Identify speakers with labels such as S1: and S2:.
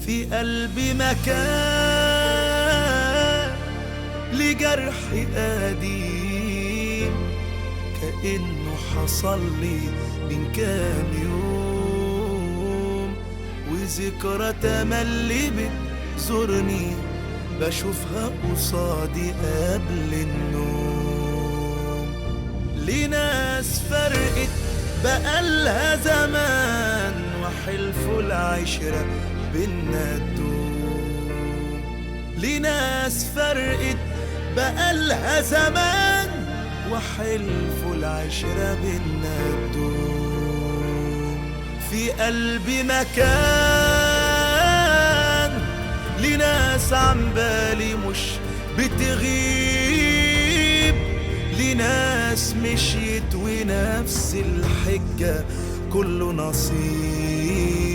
S1: في قلبي مكان لجرح قديم كأنه حصل لي من كام يوم، وذكرى تملي بتزورني بشوفها قصادي قبل النوم. لناس فرقت بقالها زمان وحلفوا العشرة بينا تدوم. لناس فرقت بقالها زمان وحلفوا العشرة بينا تدوم. في قلبي مكان لناس عن بالي مش بتغيب، لناس مشيت ونفس الحجة كله نصيب.